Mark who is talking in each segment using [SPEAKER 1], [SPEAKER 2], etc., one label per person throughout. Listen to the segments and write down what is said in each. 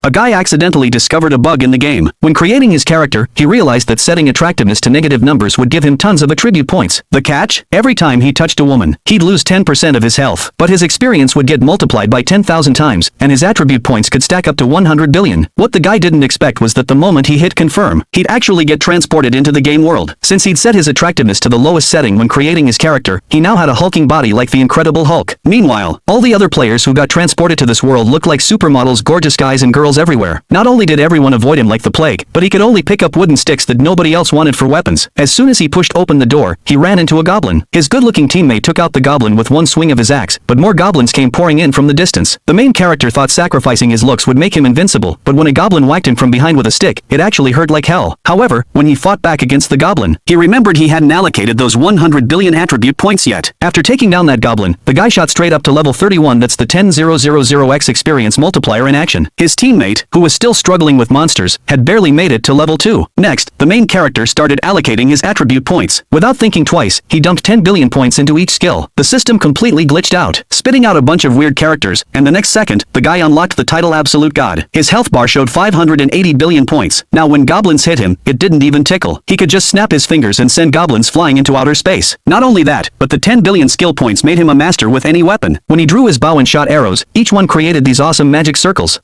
[SPEAKER 1] A guy accidentally discovered a bug in the game. When creating his character, he realized that setting attractiveness to negative numbers would give him tons of attribute points. The catch? Every time he touched a woman, he'd lose 10% of his health. But his experience would get multiplied by 10,000 times, and his attribute points could stack up to 100 billion. What the guy didn't expect was that the moment he hit confirm, he'd actually get transported into the game world. Since he'd set his attractiveness to the lowest setting when creating his character, he now had a hulking body like the Incredible Hulk. Meanwhile, all the other players who got transported to this world looked like supermodels, gorgeous guys and girls everywhere. Not only did everyone avoid him like the plague, but he could only pick up wooden sticks that nobody else wanted for weapons. As soon as he pushed open the door, he ran into a goblin. His good-looking teammate took out the goblin with one swing of his axe, but more goblins came pouring in from the distance. The main character thought sacrificing his looks would make him invincible, but when a goblin whacked him from behind with a stick, it actually hurt like hell. However, when he fought back against the goblin, he remembered he hadn't allocated those 100 billion attribute points yet. After taking down that goblin, the guy shot straight up to level 31. That's the 10,000x experience multiplier in action. His teammate, who was still struggling with monsters, had barely made it to level 2. Next, the main character started allocating his attribute points. Without thinking twice, he dumped 10 billion points into each skill. The system completely glitched out, spitting out a bunch of weird characters, and the next second, the guy unlocked the title Absolute God. His health bar showed 580 billion points. Now when goblins hit him, it didn't even tickle. He could just snap his fingers and send goblins flying into outer space. Not only that, but the 10 billion skill points made him a master with any weapon. When he drew his bow and shot arrows, each one created these awesome magic circles.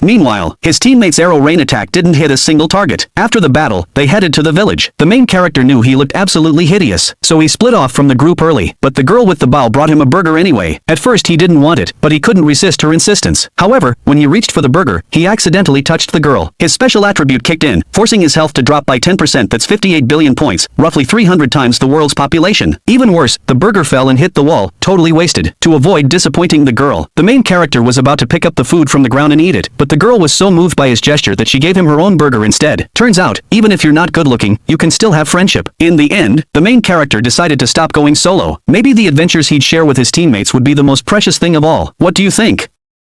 [SPEAKER 1] Meanwhile, his teammates' arrow rain attack didn't hit a single target. After the battle, they headed to the village. The main character knew he looked absolutely hideous, so he split off from the group early. But the girl with the bow brought him a burger anyway. At first he didn't want it, but he couldn't resist her insistence. However, when he reached for the burger, he accidentally touched the girl. His special attribute kicked in, forcing his health to drop by 10%. That's 58 billion points, roughly 300 times the world's population. Even worse, the burger fell and hit the wall, totally wasted. To avoid disappointing the girl, the main character was about to pick up the food from the ground and eat it, but the girl was so moved by his gesture that she gave him her own burger instead. Turns out, even if you're not good looking, you can still have friendship. In the end, the main character decided to stop going solo. Maybe the adventures he'd share with his teammates would be the most precious thing of all. What do you think?